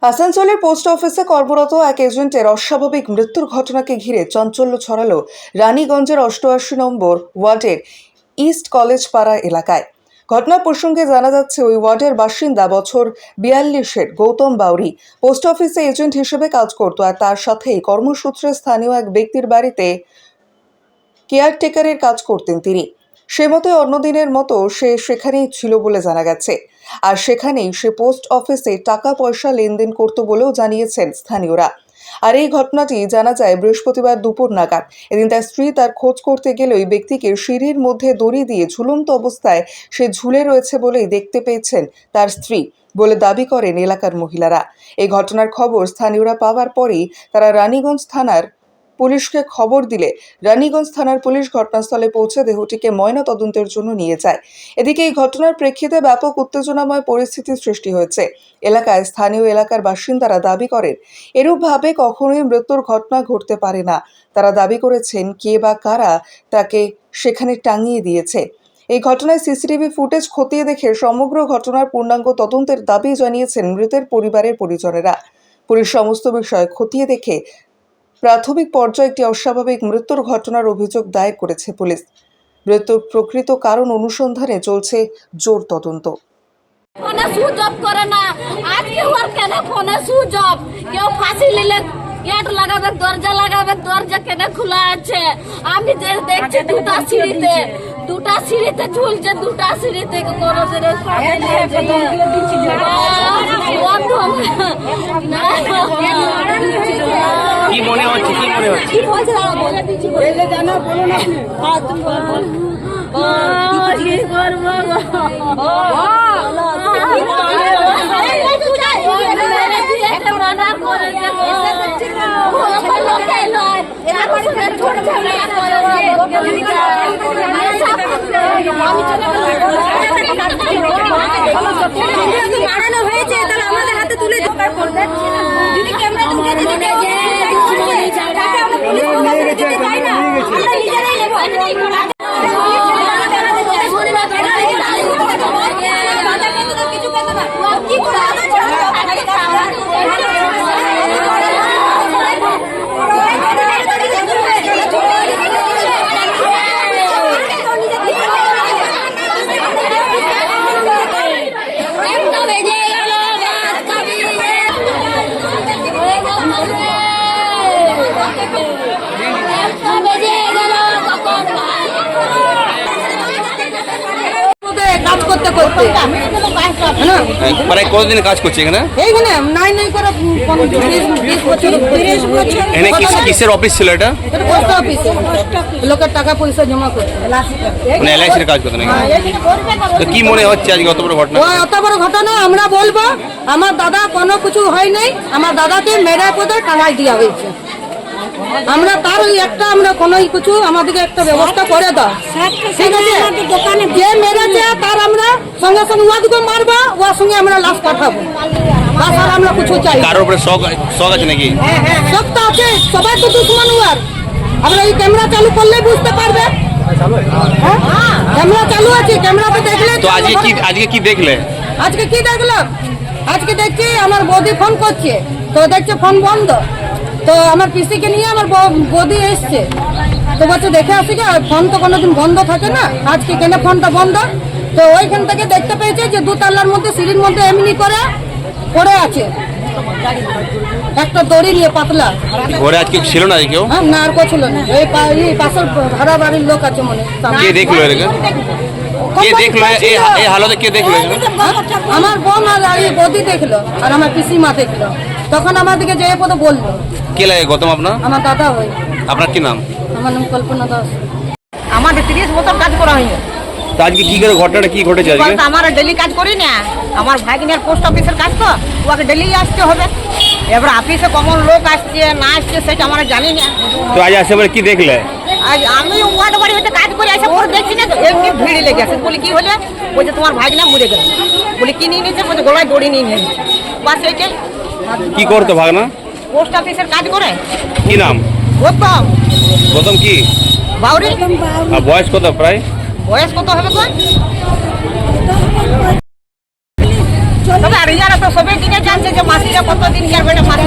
আসানসোলের পোস্ট অফিসে কর্মরত এক এজেন্টের অস্বাভাবিক মৃত্যুর ঘটনাকে ঘিরে চাঞ্চল্য ছড়ালো রানীগঞ্জের ৮৮ নম্বর ওয়ার্ডের ইস্ট কলেজ পাড়া এলাকায়। ঘটনা প্রসঙ্গে জানা যাচ্ছে, ওই ওয়ার্ডের বাসিন্দা বছর ৪২-এর গৌতম বাউরি পোস্ট অফিসে এজেন্ট হিসেবে কাজ করত, আর তার সাথেই কর্মসূত্রে স্থানীয় এক ব্যক্তির বাড়িতে কেয়ারটেকারের কাজ করতেন তিনি। সে মতো অন্যদিনের মতো সে সেখানেই ছিল বলে জানা গেছে, আর সেখানেই সে পোস্ট অফিসে টাকা পয়সা লেনদেন করত বলেও জানিয়েছেন স্থানীয়রা। আর এই ঘটনাটি জানা যায় বৃহস্পতিবার দুপুর নাগাদ। এদিন তার স্ত্রী তার খোঁজ করতে গেলে ওই ব্যক্তিকে সিঁড়ির মধ্যে দড়ি দিয়ে ঝুলন্ত অবস্থায় সে ঝুলে রয়েছে বলেই দেখতে পেয়েছেন তার স্ত্রী বলে দাবি করেন এলাকার মহিলারা। এই ঘটনার খবর স্থানীয়রা পাওয়ার পরেই তারা রানীগঞ্জ থানার পুলিশকে খবর দিলে রানীগঞ্জ থানার পুলিশ ঘটনাস্থলে পৌঁছে দেহটিকে ময়না তদন্তের জন্য নিয়ে যায়। এদিকে এই ঘটনার প্রেক্ষিতে ব্যাপক উত্তেজনাময় পরিস্থিতির সৃষ্টি হয়েছে এলাকায়। স্থানীয় এলাকার বাসিন্দারা দাবি করেন, এরূপভাবে কখনোই মৃত্যুর ঘটনা ঘটতে পারে না। তারা দাবি করেছেন, কে বা কারা তাকে সেখানে টাঙিয়ে দিয়েছে। এই ঘটনায় সিসিটিভি ফুটেজ খতিয়ে দেখে সমগ্র ঘটনার পূর্ণাঙ্গ তদন্তের দাবি জানিয়েছেন মৃতের পরিবারের পরিজনেরা। পুলিশ সমস্ত বিষয় খতিয়ে দেখে প্রাথমিক পর্যায়ে একটি অস্বাভাবিক মৃত্যুর ঘটনার অভিযোগ দায়ের করেছে পুলিশ। মৃত্যুর প্রকৃত কারণ অনুসন্ধানে চলছে জোর তদন্ত। ফোনে সুইচ অফ করে না, আজকে ওর কেন ফোনে সুইচ অফ? কেউ ফাঁসি নিলে গেট লাগাবে, দরজা লাগাবে, দরজা কেন খোলা আছে? আমি যে দেখছি দুটা সিঁড়িতে ঝুলছে, দুটা সিঁড়িতে কি মনে হচ্ছে? কি বলছে দাদা? বলে দিচ্ছি, জানো, বলো না। কি করবো? বাড়ানো হয়েছে, তাহলে আমাদের হাতে তুলে দরকার করবে। যদি ক্যামেরা তুলে দিতে চাই না, আমরা নিজেরাই নেবো। কি করে কতদিন কাজ করছে এখানে? কিসের অফিস ছিল এটা? পোস্ট অফিসে লোকের টাকা পয়সা জমা করতে, মানে এলআইসির কাজ করতে নাকি? তো কি মনে হচ্ছে আজকে অত বড় ঘটনা? অত বড় ঘটনা আমরা বলবো, আমার দাদা কোনো কিছু হয় নাই, আমার দাদাকে মেরে পদে টাঙাই দেওয়া হয়েছে। আমরা তার ওই একটা আমরা কোনো কিছু আমাদেরকে একটা ব্যবস্থা করে দাও, ঠিক আছে? যে মেরেছে তার আমরা সঙ্গে সঙ্গে ওয়াদকে মারবো, ওর সঙ্গে আমরা লাশ পাঠাবো। আর আমরা কিছু চাই। কারোর উপরে শখ আছে নাকি? শখ তো আছে, সবাই তো দুশ্মন ওর। আমরা এই ক্যামেরা চালু করলে বুঝতে পারবে। ক্যামেরা চালু আছে, ক্যামেরাতে দেখলে। তো আজকে কি দেখলে? আজকে কি দেখলাম? আজকে দেখছি আমার বৌদি ফোন করছে, তো দেখছে ফোন বন্ধ। তো আমার পিসিকে নিয়ে আমার বৌদি এসছে, তো বলছে দেখে আসি গে, ফোন তো কোনোদিন বন্ধ থাকে না, আজকে কেন ফোনটা বন্ধ? তো ওইখান থেকে দেখতে পেয়েছে যে দুতলার মধ্যে সিঁড়ির মধ্যে এমনি করে পড়ে আছে, একটা দড়ি নিয়ে পাতলা। ঘরে আজকে ছিল না কেউ? না, আর কেউ ছিল না। এই পাশের ভাড়া বাড়ির লোক আছে মনে। কে দেখলো এটাকে? কে দেখলো এই হালতে? কে দেখলো? আমার বোন আর এই বৌদি দেখলো, আর আমার পিসিমা দেখলো। তখন আমাদেরকে যে পদে বললো। কে লাগে গৌতম আপনার? আমার দাদা হয়। আপনার কি নাম? আমার নাম কল্পনা দাস। আমাদের 30 বছর কাজ করা হয়নি। তো আজকে কি করে ঘটনাটা কি ঘটেছে আজকে? আমরা ডেলি কাজ করি না, আমার ভাইগিনের পোস্ট অফিসের কাজ, তো ওকে ডেলি আসতে হবে। এবার অফিসে কমন লোক আসছে না আসছে সেটা আমরা জানি না। তো আজ আসে বলে কি দেখলে? আজ আমি ওয়ার্ড বাড়ি হতে কাজ করে আসে ওর দেখছি না, এমনি ভিড় লেগে আছে। বলি কি হলে? বলছে তোমার ভাইগিনা মরে গেল। বলি কি নিয়ে নিয়েছে? বলছে গলায় দড়ি নিয়ে নিয়েছে। বাস এইটাই। কি করতো ভাগনা? পোস্ট অফিসের কাজ করে। কি নাম? গৌতম। গৌতম কি বাউরি। বয়স কত? প্রায় বয়স কত হবে? তবে আর ইয়ারা তো সবাই দিনে জানছে যে মাসিরা কতদিন ইয়ার বেটা মারি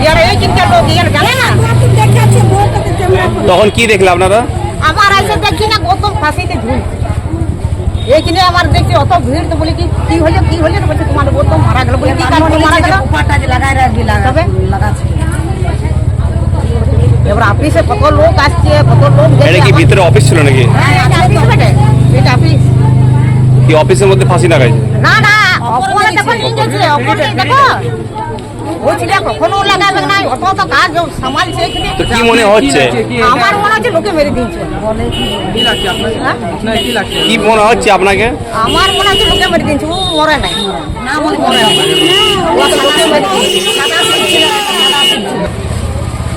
ইয়ারা এই চিন্তার লোক ইয়ার জানে না। তখন কি দেখলে আপনারা? আমার এসে দেখছি না কত ফাঁসিতে ঝুল এইখানে আমার দেখছি অত ভিড় তো বলি কি হলো তো বলছে তোমার বোন তো মারা গেল বলি কি কারণে মারা গেল তবে এবার অফিসে কত লোক আসছে কত লোক এটা কি ভিতরে অফিস ছিল নাকি? এটা অফিস কি অফিসের মধ্যে ফাঁসি লাগাইছে? না অপরে দেখো নিয়ে গেছে অপরে দেখো বলছি দেখো কখনো লাগাবে না অত তো কাজ সামালছে এখানে। তো কি মনে হচ্ছে? আমার মনে হচ্ছে লোকে মেরে দিয়েছে কি মনে হচ্ছে আপনাকে? আমার মনে হচ্ছে লোকে মেরে দিয়েছে ও মরে নাই না মরে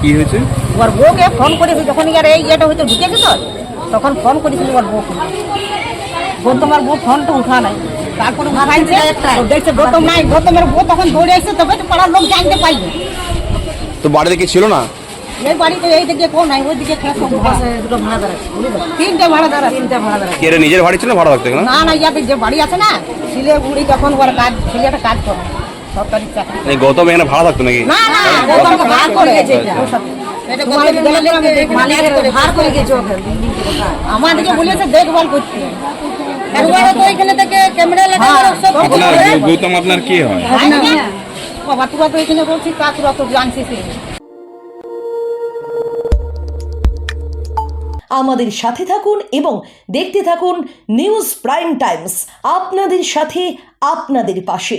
কি হয়েছে? ওর বউকে ফোন করেছি যখন ইয়ার এই ইয়েটা হয়তো ঢুকে গেল তখন ফোন করেছিল ওর বউকে বউ তোমার বউ ফোন তো উঠা নাই তারপরে উঠাইছে দেখছে গৌতম নাই গৌতমের বউ তখন দৌড়ে আসছে তবে তো পাড়ার লোক জানতে পাইবে তো বাড়িতে কি ছিল না? এই বাড়িতে এই দিকে কোন নাই ওই দিকে দুটো ভাড়া দাঁড়া তিনটে ভাড়া দাঁড়া কি এটা নিজের বাড়ি ছিল না ভাড়া থাকতে না? না ইয়াতে যে বাড়ি আছে না শিলিগুড়ি যখন ওর কাজ ছেলেটা কাজ করে সরকারি চাকরি এই গৌতম এখানে ভাড়া থাকতো নাকি? না গৌতমকে ভাড়া করে গেছে আমাদেরকে বলেছে দেখভাল করতে তো এখানে থেকে ক্যামেরা লাগানো সব গৌতম আপনার কি হয়? বাবা তোরা তো এখানে বলছি তা তোরা তো জানছিস আমাদের সাথে থাকুন এবং দেখতে থাকুন নিউজ প্রাইম টাইমস, আপনাদের সাথে আপনাদের পাশে।